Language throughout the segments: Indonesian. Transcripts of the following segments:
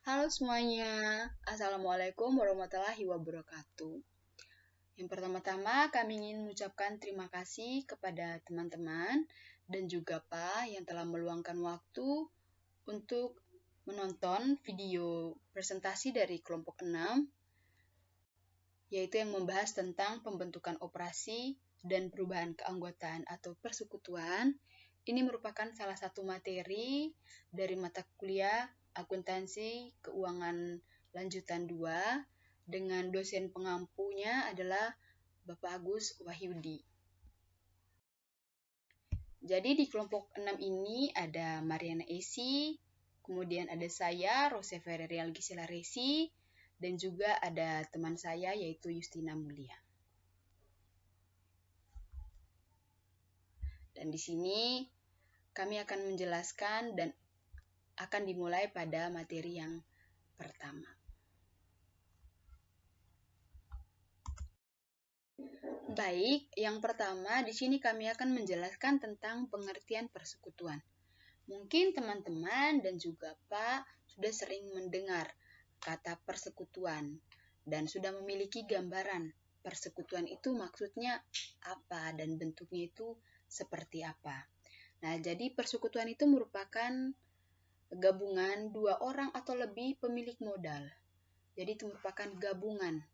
Halo semuanya, Assalamualaikum warahmatullahi wabarakatuh. Yang pertama-tama kami ingin mengucapkan terima kasih kepada teman-teman dan juga Pak yang telah meluangkan waktu untuk menonton video presentasi dari kelompok 6, yaitu yang membahas tentang pembentukan operasi dan perubahan keanggotaan atau persekutuan. Ini merupakan salah satu materi dari mata kuliah Akuntansi Keuangan Lanjutan 2 dengan dosen pengampunya adalah Bapak Agus Wahyudi. Jadi di kelompok 6 ini ada Mariana Esi, kemudian ada saya, Rose Ferreria Gisela Resi, dan juga ada teman saya yaitu Justina Mulia. Dan di sini kami akan menjelaskan dan akan dimulai pada materi yang pertama. Baik, yang pertama di sini kami akan menjelaskan tentang pengertian persekutuan. Mungkin teman-teman dan juga Pak sudah sering mendengar kata persekutuan dan sudah memiliki gambaran persekutuan itu maksudnya apa dan bentuknya itu seperti apa. Nah, jadi persekutuan itu merupakan gabungan dua orang atau lebih pemilik modal. Jadi itu merupakan gabungan,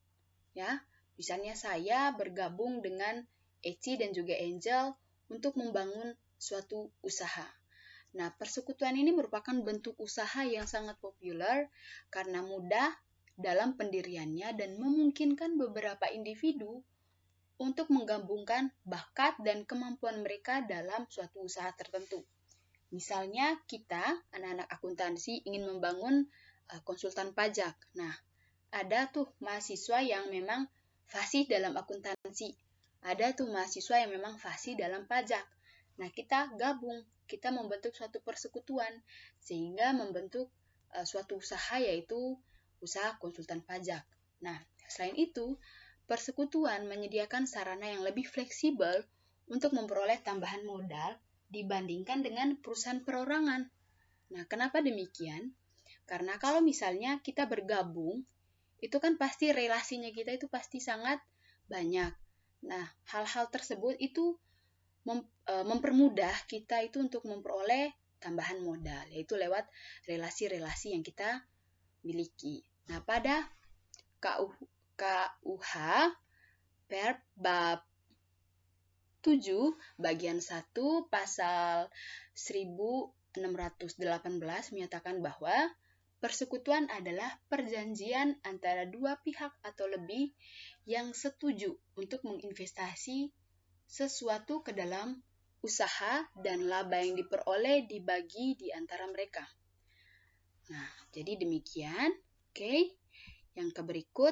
ya. Misalnya saya bergabung dengan Eci dan juga Angel untuk membangun suatu usaha. Nah, persekutuan ini merupakan bentuk usaha yang sangat populer karena mudah dalam pendiriannya dan memungkinkan beberapa individu untuk menggabungkan bakat dan kemampuan mereka dalam suatu usaha tertentu. Misalnya kita, anak-anak akuntansi, ingin membangun konsultan pajak. Nah, ada tuh mahasiswa yang memang fasih dalam akuntansi. Ada tuh mahasiswa yang memang fasih dalam pajak. Nah, kita gabung, kita membentuk suatu persekutuan sehingga membentuk suatu usaha yaitu usaha konsultan pajak. Nah, selain itu, persekutuan menyediakan sarana yang lebih fleksibel untuk memperoleh tambahan modal dibandingkan dengan perusahaan perorangan. Nah, kenapa demikian? Karena kalau misalnya kita bergabung, itu kan pasti relasinya kita itu pasti sangat banyak. Nah, hal-hal tersebut itu mempermudah kita itu untuk memperoleh tambahan modal, yaitu lewat relasi-relasi yang kita miliki. Nah, pada KUH Perp bab 7 bagian 1 pasal 1618 menyatakan bahwa persekutuan adalah perjanjian antara dua pihak atau lebih yang setuju untuk menginvestasi sesuatu ke dalam usaha dan laba yang diperoleh dibagi di antara mereka. Nah, jadi demikian. Oke, yang berikut.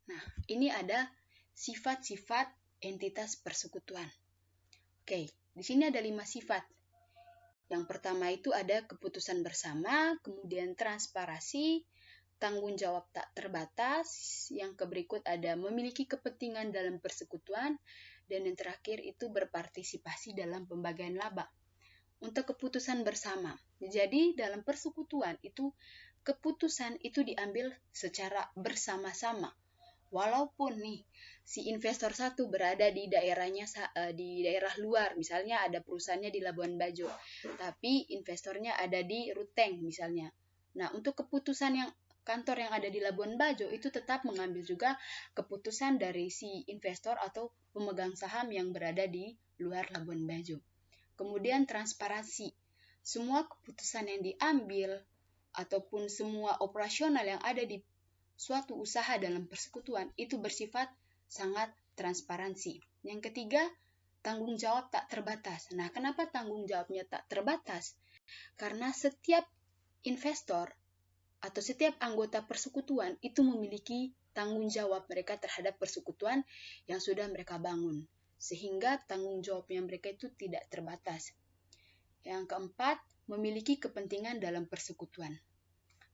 Nah, ini ada sifat-sifat entitas persekutuan. Oke, di sini ada 5 sifat. Yang pertama itu ada keputusan bersama, kemudian transparansi, tanggung jawab tak terbatas, yang berikut ada memiliki kepentingan dalam persekutuan, dan yang terakhir itu berpartisipasi dalam pembagian laba. Untuk keputusan bersama, jadi dalam persekutuan itu keputusan itu diambil secara bersama-sama. Walaupun nih si investor satu berada di daerahnya di daerah luar, misalnya ada perusahaannya di Labuan Bajo, tapi investornya ada di Ruteng misalnya. Nah, untuk keputusan yang kantor yang ada di Labuan Bajo itu tetap mengambil juga keputusan dari si investor atau pemegang saham yang berada di luar Labuan Bajo. Kemudian transparansi. Semua keputusan yang diambil ataupun semua operasional yang ada di suatu usaha dalam persekutuan itu bersifat sangat transparansi. Yang ketiga, tanggung jawab tak terbatas. Nah, kenapa tanggung jawabnya tak terbatas? Karena setiap investor atau setiap anggota persekutuan itu memiliki tanggung jawab mereka terhadap persekutuan yang sudah mereka bangun. Sehingga tanggung jawabnya mereka itu tidak terbatas. Yang keempat, memiliki kepentingan dalam persekutuan.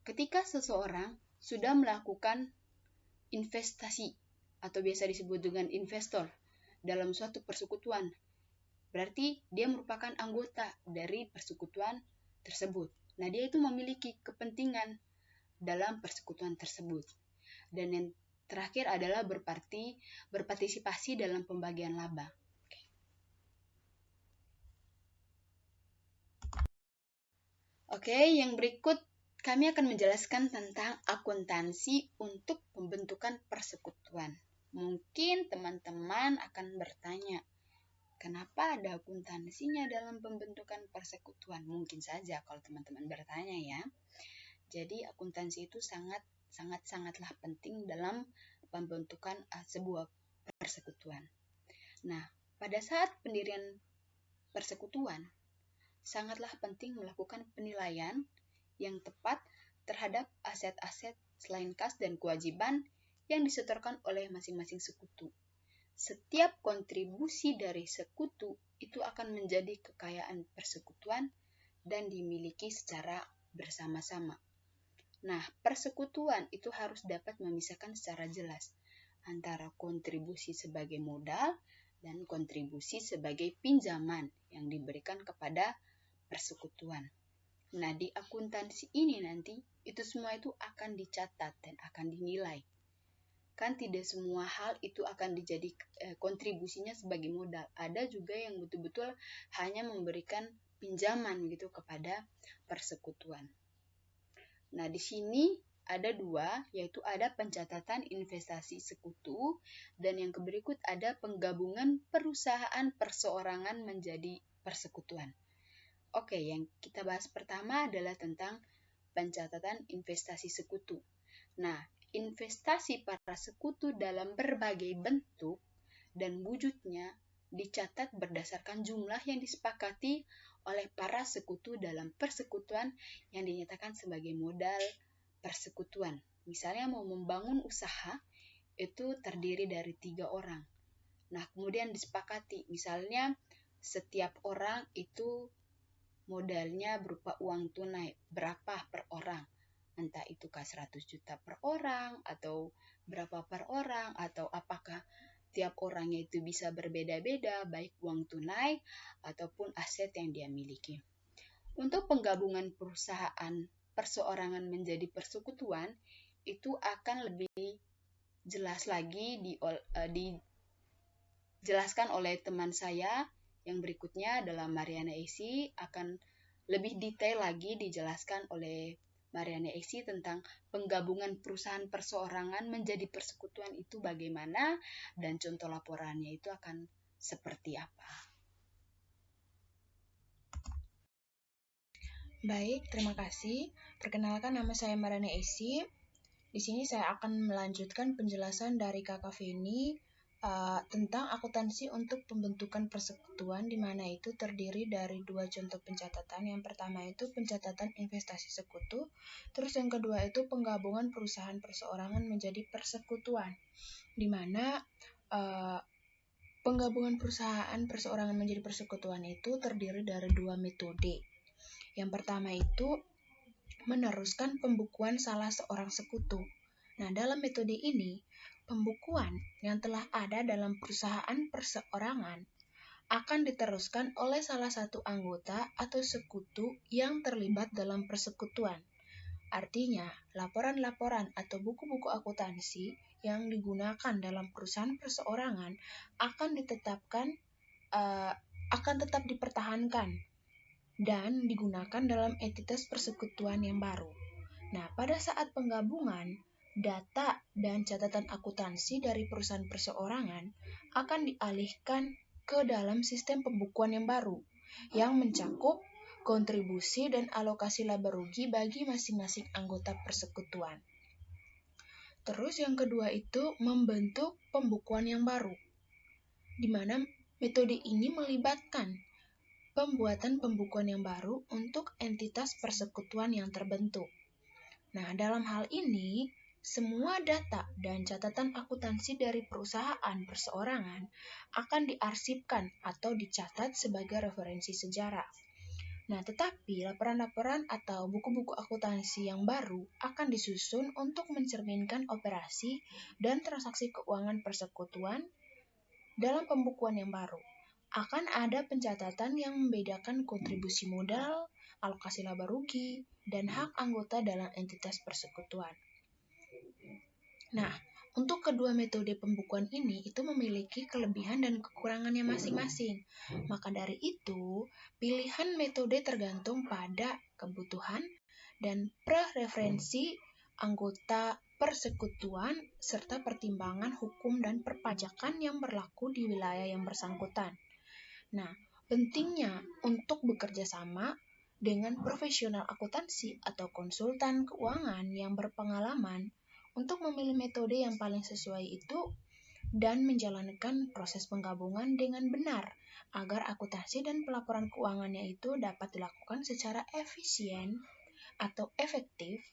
Ketika seseorang sudah melakukan investasi atau biasa disebut dengan investor dalam suatu persekutuan, berarti dia merupakan anggota dari persekutuan tersebut. Nah, dia itu memiliki kepentingan dalam persekutuan tersebut. Dan yang terakhir adalah berpartisipasi dalam pembagian laba. Oke, yang berikut kami akan menjelaskan tentang akuntansi untuk pembentukan persekutuan. Mungkin teman-teman akan bertanya, kenapa ada akuntansinya dalam pembentukan persekutuan? Mungkin saja kalau teman-teman bertanya ya. Jadi akuntansi itu sangatlah penting dalam pembentukan sebuah persekutuan. Nah, pada saat pendirian persekutuan, sangatlah penting melakukan penilaian yang tepat terhadap aset-aset selain kas dan kewajiban yang disetorkan oleh masing-masing sekutu. Setiap kontribusi dari sekutu itu akan menjadi kekayaan persekutuan dan dimiliki secara bersama-sama. Nah, persekutuan itu harus dapat memisahkan secara jelas antara kontribusi sebagai modal dan kontribusi sebagai pinjaman yang diberikan kepada persekutuan. Nah, di akuntansi ini nanti, itu semua itu akan dicatat dan akan dinilai. Kan tidak semua hal itu akan kontribusinya sebagai modal. Ada juga yang betul-betul hanya memberikan pinjaman gitu kepada persekutuan. Nah, di sini ada dua, yaitu ada pencatatan investasi sekutu, dan yang berikut ada penggabungan perusahaan perseorangan menjadi persekutuan. Oke, yang kita bahas pertama adalah tentang pencatatan investasi sekutu. Nah, investasi para sekutu dalam berbagai bentuk dan wujudnya dicatat berdasarkan jumlah yang disepakati oleh para sekutu dalam persekutuan yang dinyatakan sebagai modal persekutuan. Misalnya mau membangun usaha, itu terdiri dari 3 orang. Nah, kemudian disepakati, misalnya setiap orang itu modalnya berupa uang tunai, berapa per orang. Entah itu 100 juta per orang, atau berapa per orang, atau apakah tiap orangnya itu bisa berbeda-beda, baik uang tunai ataupun aset yang dia miliki. Untuk penggabungan perusahaan perseorangan menjadi persekutuan, itu akan lebih jelas lagi dijelaskan oleh teman saya yang berikutnya adalah Mariana Esi, akan lebih detail lagi dijelaskan oleh Mariana Esi tentang penggabungan perusahaan perseorangan menjadi persekutuan itu bagaimana dan contoh laporannya itu akan seperti apa. Baik, terima kasih. Perkenalkan, nama saya Mariana Esi. Di sini saya akan melanjutkan penjelasan dari Kakak Feni tentang akuntansi untuk pembentukan persekutuan, di mana itu terdiri dari 2 contoh pencatatan. Yang pertama itu pencatatan investasi sekutu, terus yang kedua itu penggabungan perusahaan perseorangan menjadi persekutuan, di mana penggabungan perusahaan perseorangan menjadi persekutuan itu terdiri dari 2 metode. Yang pertama itu meneruskan pembukuan salah seorang sekutu. Nah, dalam metode ini, pembukuan yang telah ada dalam perusahaan perseorangan akan diteruskan oleh salah satu anggota atau sekutu yang terlibat dalam persekutuan. Artinya, laporan-laporan atau buku-buku akuntansi yang digunakan dalam perusahaan perseorangan akan tetap dipertahankan dan digunakan dalam entitas persekutuan yang baru. Nah, pada saat penggabungan, data dan catatan akuntansi dari perusahaan perseorangan akan dialihkan ke dalam sistem pembukuan yang baru, yang mencakup kontribusi dan alokasi laba rugi bagi masing-masing anggota persekutuan. Terus yang kedua itu membentuk pembukuan yang baru, di mana metode ini melibatkan pembuatan pembukuan yang baru untuk entitas persekutuan yang terbentuk. Nah, dalam hal ini, semua data dan catatan akuntansi dari perusahaan perseorangan akan diarsipkan atau dicatat sebagai referensi sejarah. Nah, tetapi laporan-laporan atau buku-buku akuntansi yang baru akan disusun untuk mencerminkan operasi dan transaksi keuangan persekutuan dalam pembukuan yang baru. Akan ada pencatatan yang membedakan kontribusi modal, alokasi laba rugi, dan hak anggota dalam entitas persekutuan. Nah, untuk kedua metode pembukuan ini itu memiliki kelebihan dan kekurangannya masing-masing. Maka dari itu, pilihan metode tergantung pada kebutuhan dan preferensi anggota persekutuan serta pertimbangan hukum dan perpajakan yang berlaku di wilayah yang bersangkutan. Nah, pentingnya untuk bekerja sama dengan profesional akuntansi atau konsultan keuangan yang berpengalaman untuk memilih metode yang paling sesuai itu dan menjalankan proses penggabungan dengan benar agar akuntansi dan pelaporan keuangannya itu dapat dilakukan secara efisien atau efektif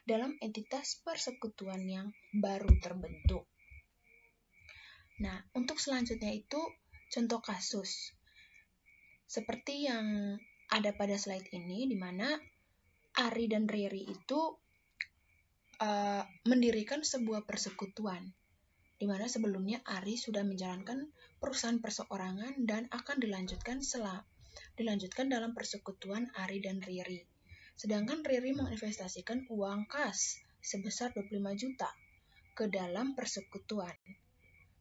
dalam entitas persekutuan yang baru terbentuk. Nah, untuk selanjutnya itu contoh kasus. Seperti yang ada pada slide ini, di mana Ari dan Riri itu mendirikan sebuah persekutuan, di mana sebelumnya Ari sudah menjalankan perusahaan perseorangan dan akan dilanjutkan dalam persekutuan Ari dan Riri. Sedangkan Riri menginvestasikan uang kas sebesar 25 juta ke dalam persekutuan.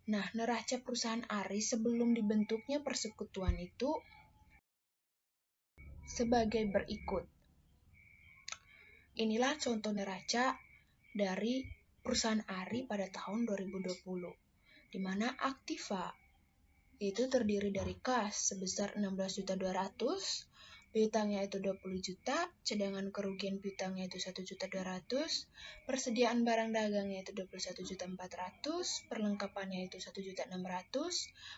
Nah, neraca perusahaan Ari sebelum dibentuknya persekutuan itu sebagai berikut. Inilah contoh neraca dari perusahaan Ari pada tahun 2020, di mana aktiva itu terdiri dari kas sebesar 16.200.000, piutangnya itu 20 juta, cadangan kerugian piutangnya itu 1.200.000, persediaan barang dagangnya itu 21.400.000, perlengkapannya itu 1.600.000,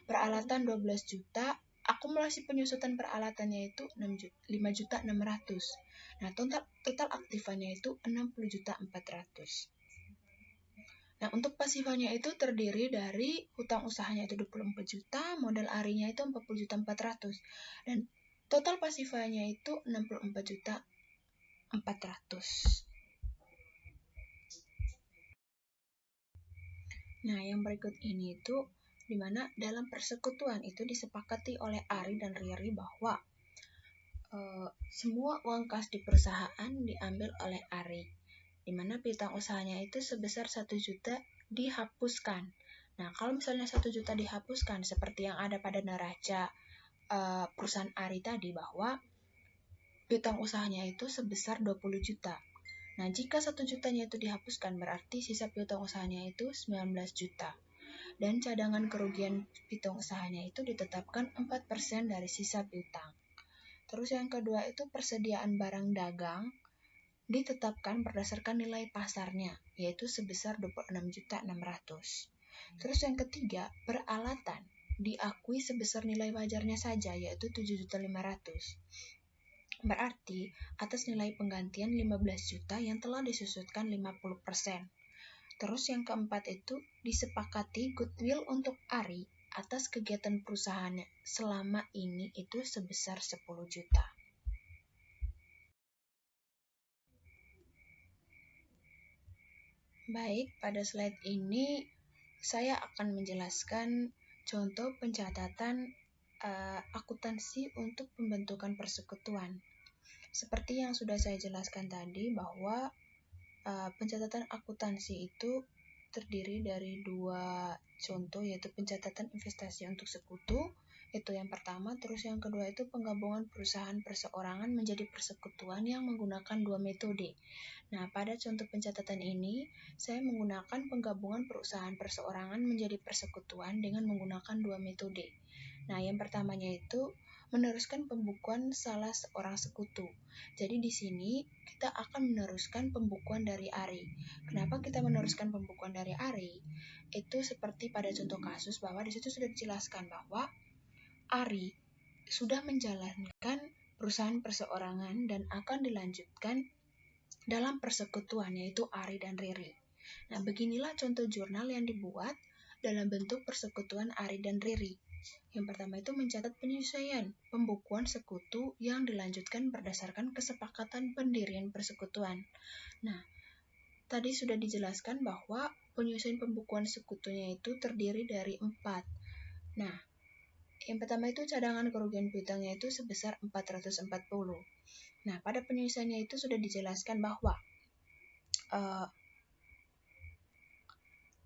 peralatan 12 juta, akumulasi penyusutan peralatannya itu 5.600.000. Nah, total aktifanya itu 60.400.000. Nah, untuk pasifanya itu terdiri dari hutang usahanya itu 24 juta, modal arinya itu 40.400.000, dan total pasifanya itu 64.400.000. Nah, yang berikut ini itu di mana dalam persekutuan itu disepakati oleh Ari dan Riri bahwa semua uang kas di perusahaan diambil oleh Ari, di mana piutang usahanya itu sebesar 1 juta dihapuskan. Nah, kalau misalnya 1 juta dihapuskan seperti yang ada pada neraca perusahaan Ari tadi, bahwa piutang usahanya itu sebesar 20 juta. Nah, jika 1 jutanya itu dihapuskan, berarti sisa piutang usahanya itu 19 juta. Dan cadangan kerugian piutang usahanya itu ditetapkan 4% dari sisa piutang. Terus yang kedua itu persediaan barang dagang ditetapkan berdasarkan nilai pasarnya, yaitu sebesar 26.600.000. Terus yang ketiga, peralatan diakui sebesar nilai wajarnya saja, yaitu 7.500.000. Berarti atas nilai penggantian 15 juta yang telah disusutkan 50%. Terus yang keempat itu disepakati goodwill untuk Ari atas kegiatan perusahaannya selama ini itu sebesar 10 juta. Baik, pada slide ini saya akan menjelaskan contoh pencatatan akuntansi untuk pembentukan persekutuan. Seperti yang sudah saya jelaskan tadi, bahwa pencatatan akuntansi itu terdiri dari dua contoh, yaitu pencatatan investasi untuk sekutu, itu yang pertama. Terus yang kedua itu penggabungan perusahaan perseorangan menjadi persekutuan yang menggunakan dua metode. Nah, pada contoh pencatatan ini, saya menggunakan penggabungan perusahaan perseorangan menjadi persekutuan dengan menggunakan dua metode. Nah, yang pertamanya itu meneruskan pembukuan salah seorang sekutu. Jadi di sini kita akan meneruskan pembukuan dari Ari. Kenapa kita meneruskan pembukuan dari Ari? Itu seperti pada contoh kasus bahwa di situ sudah dijelaskan bahwa Ari sudah menjalankan perusahaan perseorangan dan akan dilanjutkan dalam persekutuan, yaitu Ari dan Riri. Nah, beginilah contoh jurnal yang dibuat dalam bentuk persekutuan Ari dan Riri. Yang pertama itu mencatat penyesuaian pembukuan sekutu yang dilanjutkan berdasarkan kesepakatan pendirian persekutuan. Nah, tadi sudah dijelaskan bahwa penyesuaian pembukuan sekutunya itu terdiri dari 4. Nah, yang pertama itu cadangan kerugian piutangnya itu sebesar 440. Nah, pada penyelesaiannya itu sudah dijelaskan bahwa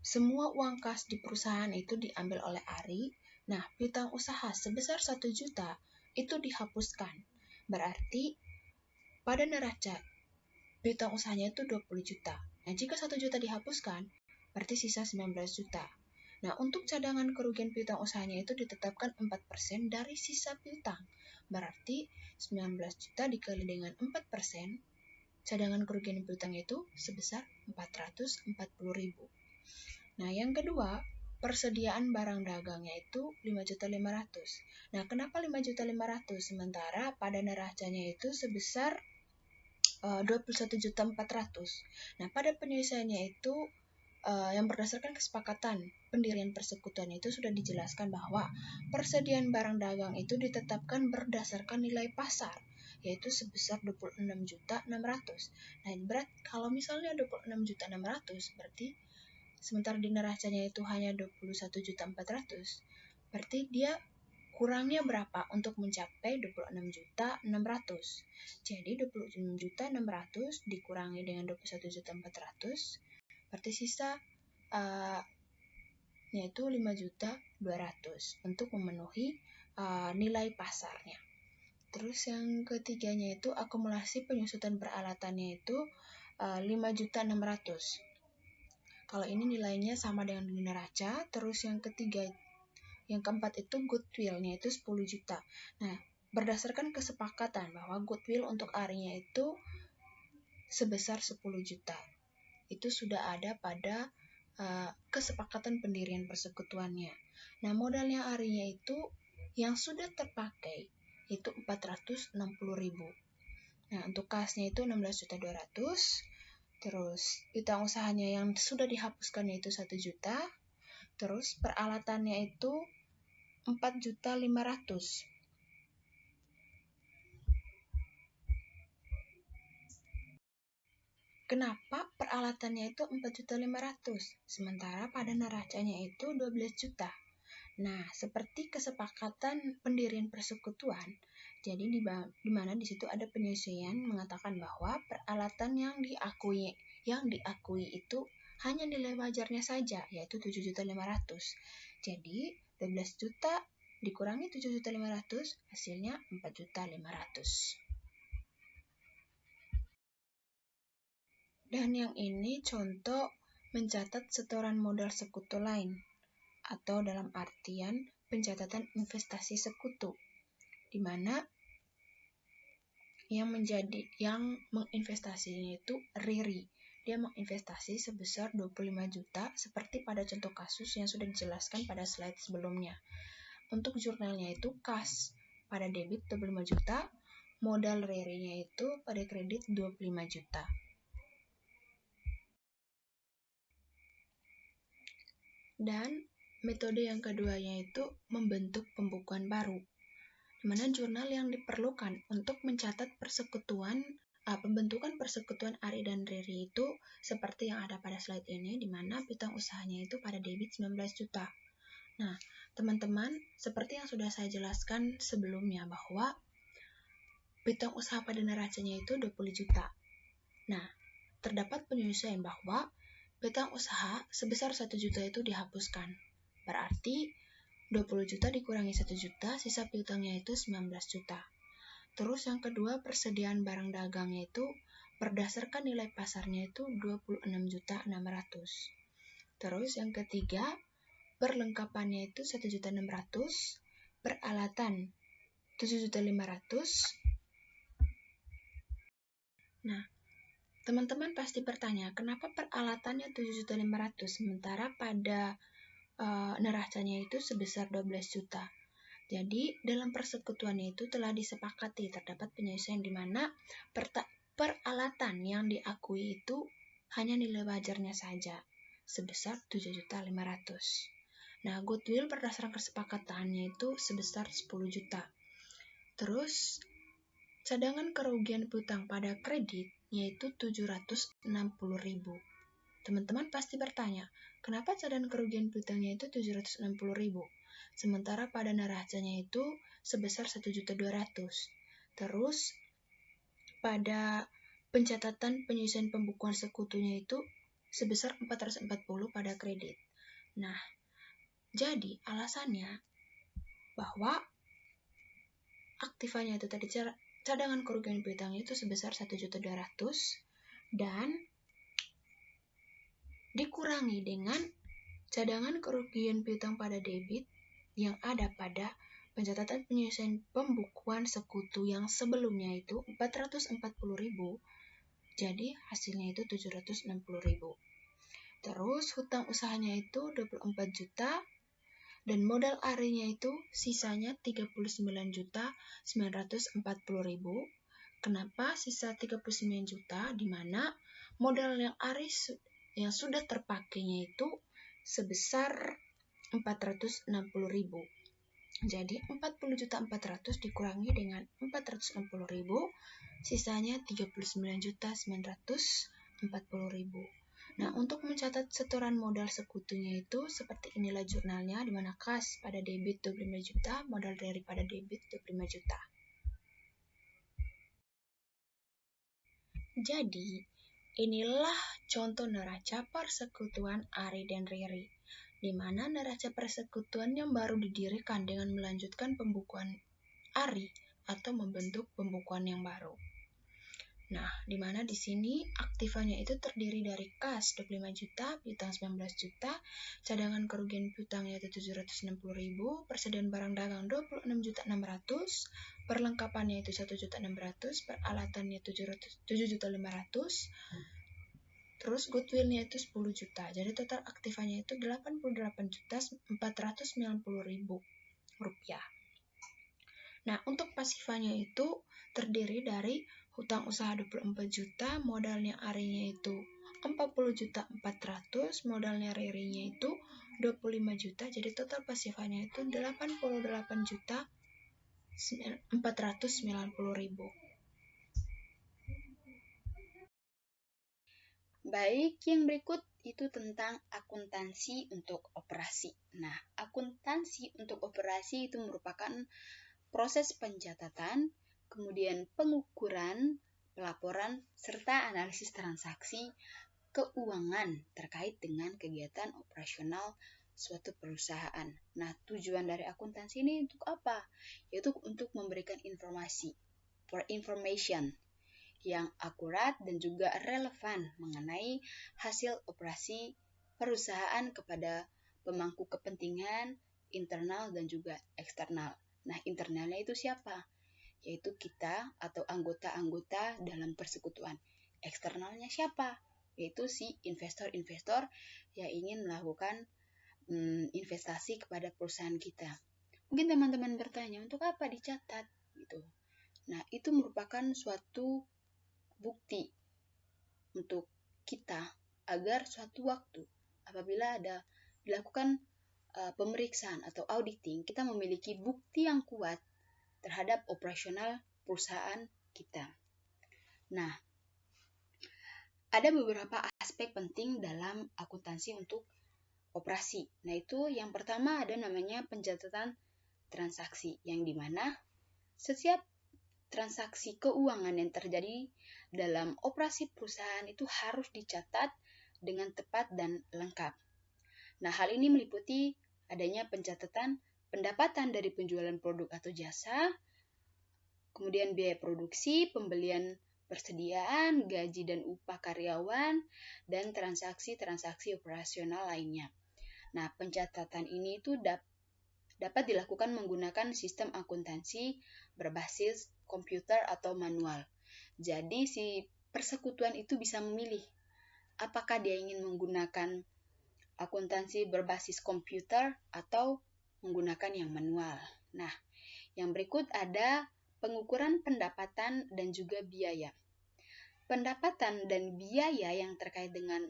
semua uang kas di perusahaan itu diambil oleh Ari. Nah, piutang usaha sebesar 1 juta itu dihapuskan. Berarti pada neraca piutang usahanya itu 20 juta. Nah, jika 1 juta dihapuskan, berarti sisa 19 juta. Nah, untuk cadangan kerugian piutang usahanya itu ditetapkan 4% dari sisa piutang. Berarti 19 juta dikali dengan 4%, cadangan kerugian piutang itu sebesar 440.000. Nah, yang kedua, persediaan barang dagangnya itu 5.500.000. Nah, kenapa 5.500.000 sementara pada neracanya itu sebesar 21.400.000. Nah, pada penyelesaiannya itu yang berdasarkan kesepakatan pendirian persekutuan itu sudah dijelaskan bahwa persediaan barang dagang itu ditetapkan berdasarkan nilai pasar, yaitu sebesar 26.600.000. Nah, berarti kalau misalnya 26.600.000 berarti sementara di neracanya itu hanya 21.400.000, berarti dia kurangnya berapa untuk mencapai 26.600.000? Jadi 26.600.000 dikurangi dengan 21.400.000, berarti sisa yaitu 5.200.000 untuk memenuhi nilai pasarnya. Terus yang ketiganya itu akumulasi penyusutan peralatannya itu 5.600.000. Kalau ini nilainya sama dengan di neraca. Terus yang keempat itu goodwill-nya itu 10 juta. Nah, berdasarkan kesepakatan bahwa goodwill untuk Arinya itu sebesar 10 juta. Itu sudah ada pada kesepakatan pendirian persekutuannya. Nah, modalnya Arinya itu yang sudah terpakai itu 460.000. Nah, untuk kasnya itu 16.200.000. Terus piutang usahanya yang sudah dihapuskan yaitu 1 juta. Terus peralatannya itu 4.500.000. Kenapa peralatannya itu 4.500.000 sementara pada neracanya itu 12 juta? Nah, seperti kesepakatan pendirian persekutuan, jadi di mana di situ ada penyesuaian mengatakan bahwa peralatan yang diakui itu hanya nilai wajarnya saja, yaitu 7.500.000. Jadi 12 juta dikurangi 7.500.000 hasilnya 4.500.000. Dan yang ini contoh mencatat setoran modal sekutu lain, atau dalam artian pencatatan investasi sekutu, di mana yang menginvestasinya itu Riri. Dia menginvestasi sebesar 25 juta seperti pada contoh kasus yang sudah dijelaskan pada slide sebelumnya. Untuk jurnalnya itu kas pada debit 25 juta, modal Riri-nya itu pada kredit 25 juta. Dan metode yang keduanya itu membentuk pembukuan baru, di mana jurnal yang diperlukan untuk mencatat pembentukan persekutuan Ari dan Riri itu seperti yang ada pada slide ini, di mana piutang usahanya itu pada debit 19 juta. Nah, teman-teman, seperti yang sudah saya jelaskan sebelumnya bahwa piutang usaha pada neracanya itu 20 juta. Nah, terdapat penyesuaian bahwa piutang usaha sebesar 1 juta itu dihapuskan. Berarti 20 juta dikurangi 1 juta, sisa piutangnya itu 19 juta. Terus yang kedua, persediaan barang dagangnya itu berdasarkan nilai pasarnya itu 26.600.000. Terus yang ketiga, perlengkapannya itu 1.600.000, peralatan 7.500.000. Nah, teman-teman pasti bertanya, kenapa peralatannya 7.500.000 sementara pada neracanya itu sebesar 12 juta? Jadi, dalam persekutuannya itu telah disepakati terdapat penyesuaian di mana peralatan yang diakui itu hanya nilai wajarnya saja, sebesar 7.500.000. Nah, goodwill berdasarkan kesepakatannya itu sebesar 10 juta. Terus, cadangan kerugian piutang pada kredit yaitu 760.000. Teman-teman pasti bertanya, kenapa cadangan kerugian piutangnya itu 760.000? Sementara pada neracanya itu sebesar 1.200.000. Terus, pada pencatatan penyusuan pembukuan sekutunya itu sebesar 440 pada kredit. Nah, jadi alasannya bahwa aktivanya itu tadi cadangan kerugian piutangnya itu sebesar 1.200.000 dan dikurangi dengan cadangan kerugian piutang pada debit yang ada pada pencatatan penyusuan pembukuan sekutu yang sebelumnya itu 440.000, jadi hasilnya itu 760.000. Terus hutang usahanya itu 24 juta dan modal arinya itu sisanya 39.940.000. Kenapa sisa 39 juta? Di mana modal yang ari yang sudah terpakainya itu sebesar 460.000. Jadi 40.400.000 dikurangi dengan 460.000, sisanya 39.940.000. Nah, untuk mencatat setoran modal sekutunya itu seperti inilah jurnalnya, di mana kas pada debit 25 juta, modal daripada debit 25 juta. Jadi, inilah contoh neraca persekutuan Ari dan Riri, di mana neraca persekutuan yang baru didirikan dengan melanjutkan pembukuan Ari atau membentuk pembukuan yang baru. Nah, di mana di sini aktivanya itu terdiri dari kas 25 juta, piutang 19 juta, cadangan kerugian piutangnya itu 760.000, persediaan barang dagang 26.600.000, perlengkapannya itu 1.600.000, peralatannya 7.500.000, terus goodwill-nya itu 10 juta. Jadi total aktivanya itu 88.490.000 rupiah. Nah, untuk pasifanya itu terdiri dari hutang usaha 24 juta, modalnya arinya itu 40.400.000, modalnya ririnya itu 25 juta, jadi total pasifanya itu 88.490.000. Baik, yang berikut itu tentang akuntansi untuk operasi. Nah, akuntansi untuk operasi itu merupakan proses pencatatan, kemudian pengukuran, pelaporan, serta analisis transaksi keuangan terkait dengan kegiatan operasional suatu perusahaan. Nah, tujuan dari akuntansi ini untuk apa? Yaitu untuk memberikan informasi, for information, yang akurat dan juga relevan mengenai hasil operasi perusahaan kepada pemangku kepentingan internal dan juga eksternal. Nah, internalnya itu siapa? Yaitu kita atau anggota-anggota dalam persekutuan. Eksternalnya siapa? Yaitu si investor-investor yang ingin melakukan investasi kepada perusahaan kita. Mungkin teman-teman bertanya, untuk apa dicatat? Gitu. Nah, itu merupakan suatu bukti untuk kita agar suatu waktu apabila ada dilakukan pemeriksaan atau auditing, kita memiliki bukti yang kuat terhadap operasional perusahaan kita. Nah, ada beberapa aspek penting dalam akuntansi untuk operasi. Nah, itu yang pertama ada namanya pencatatan transaksi, yang dimana setiap transaksi keuangan yang terjadi dalam operasi perusahaan itu harus dicatat dengan tepat dan lengkap. Nah, hal ini meliputi adanya pencatatan pendapatan dari penjualan produk atau jasa, kemudian biaya produksi, pembelian persediaan, gaji dan upah karyawan, dan transaksi-transaksi operasional lainnya. Nah, pencatatan ini itu dapat dilakukan menggunakan sistem akuntansi berbasis komputer atau manual. Jadi, si persekutuan itu bisa memilih apakah dia ingin menggunakan akuntansi berbasis komputer atau menggunakan yang manual. Nah, yang berikut ada pengukuran pendapatan dan juga biaya. Pendapatan dan biaya yang terkait dengan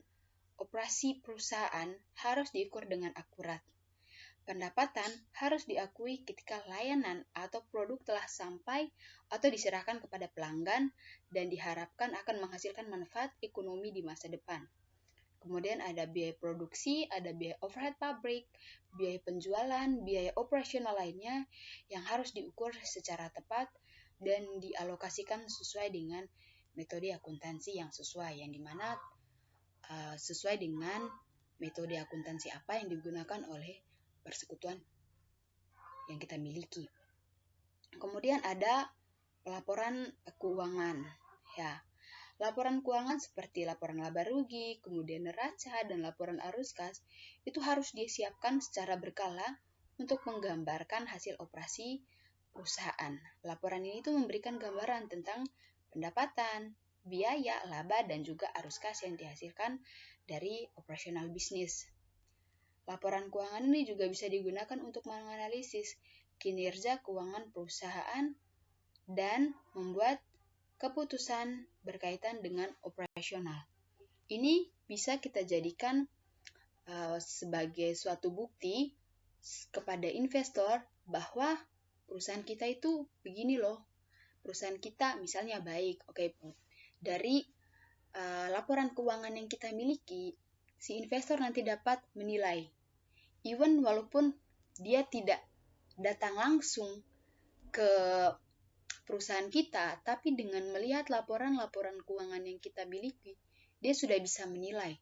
operasi perusahaan harus diukur dengan akurat. Pendapatan harus diakui ketika layanan atau produk telah sampai atau diserahkan kepada pelanggan dan diharapkan akan menghasilkan manfaat ekonomi di masa depan. Kemudian ada biaya produksi, ada biaya overhead pabrik, biaya penjualan, biaya operasional lainnya yang harus diukur secara tepat dan dialokasikan sesuai dengan metode akuntansi yang sesuai, yang dimana sesuai dengan metode akuntansi apa yang digunakan oleh persekutuan yang kita miliki. Kemudian ada laporan keuangan. Ya, laporan keuangan seperti laporan laba rugi, kemudian neraca, dan laporan arus kas itu harus disiapkan secara berkala untuk menggambarkan hasil operasi perusahaan. Laporan ini tuh memberikan gambaran tentang pendapatan, biaya, laba, dan juga arus kas yang dihasilkan dari operasional bisnis. Laporan keuangan ini juga bisa digunakan untuk menganalisis kinerja keuangan perusahaan dan membuat keputusan berkaitan dengan operasional. Ini bisa kita jadikan sebagai suatu bukti kepada investor bahwa perusahaan kita itu begini loh. Perusahaan kita misalnya baik. Oke, dari laporan keuangan yang kita miliki, si investor nanti dapat menilai. Even walaupun dia tidak datang langsung ke perusahaan kita, tapi dengan melihat laporan-laporan keuangan yang kita miliki, dia sudah bisa menilai,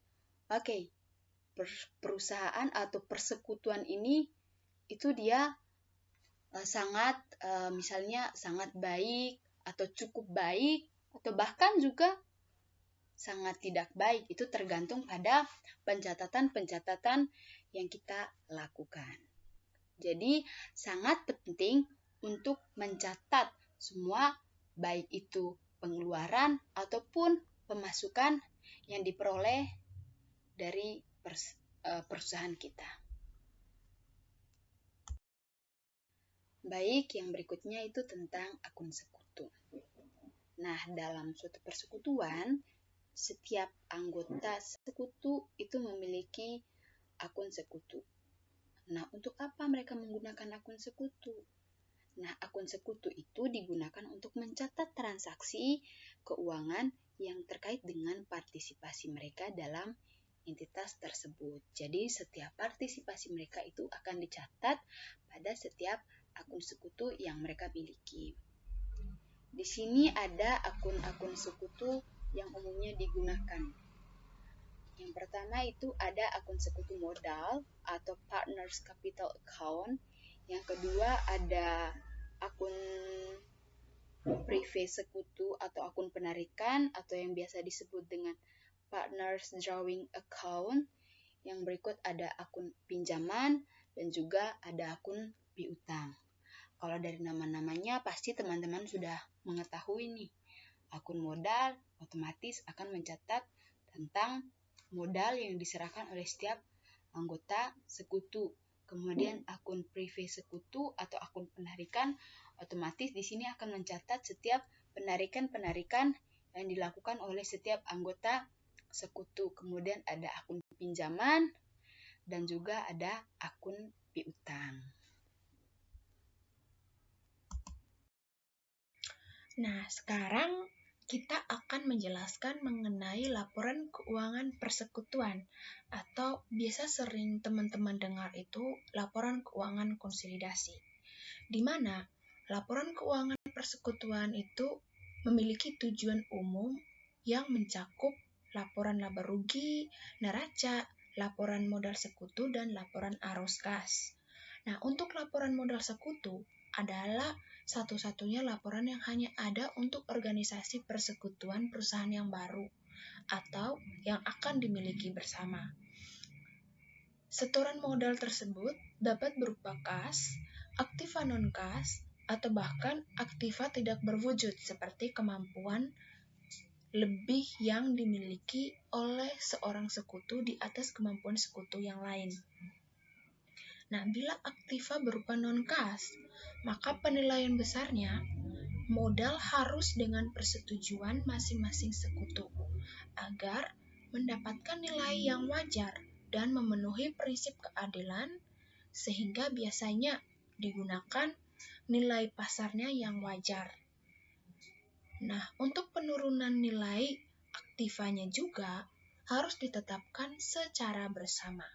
oke, perusahaan atau persekutuan ini itu dia misalnya sangat baik atau cukup baik atau bahkan juga sangat tidak baik. Itu tergantung pada pencatatan-pencatatan yang kita lakukan. Jadi sangat penting untuk mencatat semua, baik itu pengeluaran ataupun pemasukan yang diperoleh dari perusahaan kita. Baik, yang berikutnya itu tentang akun sekutu. Nah, dalam suatu persekutuan, setiap anggota sekutu itu memiliki akun sekutu. Nah, untuk apa mereka menggunakan akun sekutu? Nah, akun sekutu itu digunakan untuk mencatat transaksi keuangan yang terkait dengan partisipasi mereka dalam entitas tersebut. Jadi, setiap partisipasi mereka itu akan dicatat pada setiap akun sekutu yang mereka miliki. Di sini ada akun-akun sekutu yang umumnya digunakan. Yang pertama itu ada akun sekutu modal atau Partners Capital Account. Yang kedua ada akun privé sekutu atau akun penarikan atau yang biasa disebut dengan Partners Drawing Account. Yang berikut ada akun pinjaman dan juga ada akun piutang. Kalau dari nama-namanya pasti teman-teman sudah mengetahui nih. Akun modal otomatis akan mencatat tentang modal yang diserahkan oleh setiap anggota sekutu. Kemudian akun privé sekutu atau akun penarikan otomatis di sini akan mencatat setiap penarikan-penarikan yang dilakukan oleh setiap anggota sekutu. Kemudian ada akun pinjaman dan juga ada akun piutang. Nah, sekarang kita akan menjelaskan mengenai laporan keuangan persekutuan atau biasa sering teman-teman dengar itu laporan keuangan konsolidasi. Di mana laporan keuangan persekutuan itu memiliki tujuan umum yang mencakup laporan laba rugi, neraca, laporan modal sekutu, dan laporan arus kas. Nah, untuk laporan modal sekutu adalah satu-satunya laporan yang hanya ada untuk organisasi persekutuan perusahaan yang baru atau yang akan dimiliki bersama. Setoran modal tersebut dapat berupa kas, aktiva non-kas, atau bahkan aktiva tidak berwujud seperti kemampuan lebih yang dimiliki oleh seorang sekutu di atas kemampuan sekutu yang lain. Nah, bila aktiva berupa non-kas, maka penilaian besarnya modal harus dengan persetujuan masing-masing sekutu agar mendapatkan nilai yang wajar dan memenuhi prinsip keadilan, sehingga biasanya digunakan nilai pasarnya yang wajar. Nah, untuk penurunan nilai aktivanya juga harus ditetapkan secara bersama.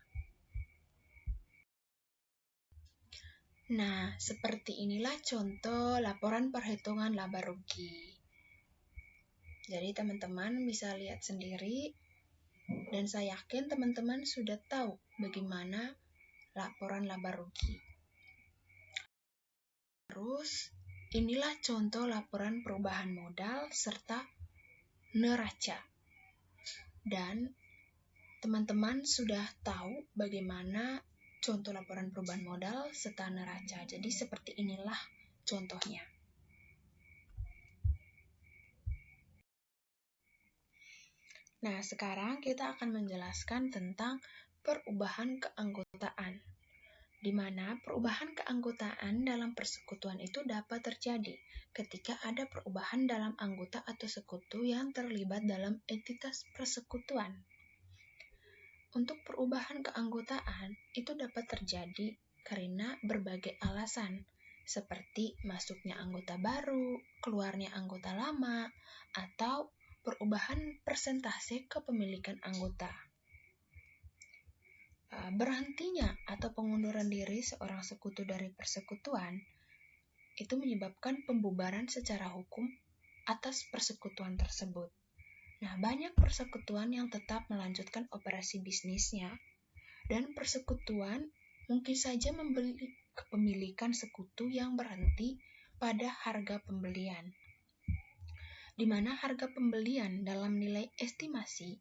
Nah, seperti inilah contoh laporan perhitungan laba rugi. Jadi teman-teman bisa lihat sendiri, dan saya yakin teman-teman sudah tahu bagaimana laporan laba rugi. Terus, inilah contoh laporan perubahan modal serta neraca. Dan teman-teman sudah tahu bagaimana contoh laporan perubahan modal serta neraca. Jadi seperti inilah contohnya. Nah, sekarang kita akan menjelaskan tentang perubahan keanggotaan, di mana perubahan keanggotaan dalam persekutuan itu dapat terjadi ketika ada perubahan dalam anggota atau sekutu yang terlibat dalam entitas persekutuan. Untuk perubahan keanggotaan itu dapat terjadi karena berbagai alasan, seperti masuknya anggota baru, keluarnya anggota lama, atau perubahan persentase kepemilikan anggota. Berhentinya atau pengunduran diri seorang sekutu dari persekutuan itu menyebabkan pembubaran secara hukum atas persekutuan tersebut. Nah, banyak persekutuan yang tetap melanjutkan operasi bisnisnya, dan persekutuan mungkin saja membeli kepemilikan sekutu yang berhenti pada harga pembelian, di mana harga pembelian dalam nilai estimasi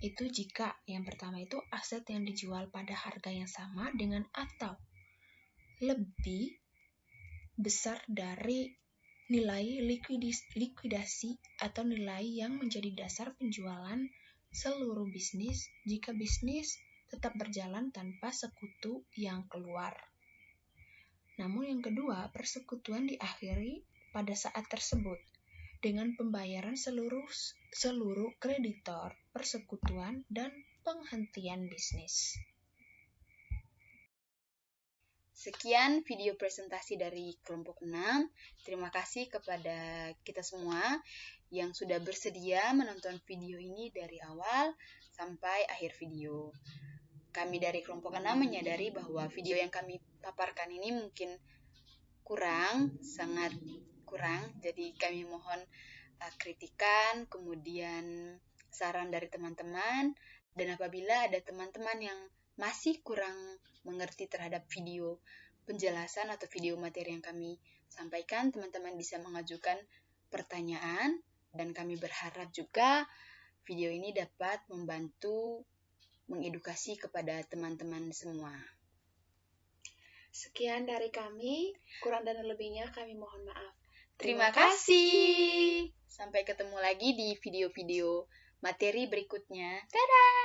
itu jika yang pertama itu aset yang dijual pada harga yang sama dengan atau lebih besar dari nilai likuidasi atau nilai yang menjadi dasar penjualan seluruh bisnis jika bisnis tetap berjalan tanpa sekutu yang keluar. Namun yang kedua, persekutuan diakhiri pada saat tersebut dengan pembayaran seluruh kreditor persekutuan dan penghentian bisnis. Sekian video presentasi dari kelompok 6. Terima kasih kepada kita semua yang sudah bersedia menonton video ini dari awal sampai akhir video. Kami dari kelompok 6 menyadari bahwa video yang kami paparkan ini mungkin sangat kurang. Jadi kami mohon kritikan, kemudian saran dari teman-teman, dan apabila ada teman-teman yang masih kurang mengerti terhadap video penjelasan atau video materi yang kami sampaikan, teman-teman bisa mengajukan pertanyaan, dan kami berharap juga video ini dapat membantu mengedukasi kepada teman-teman semua. Sekian dari kami, kurang dan lebihnya kami mohon maaf. Terima kasih. Sampai ketemu lagi di video-video materi berikutnya. Dadah!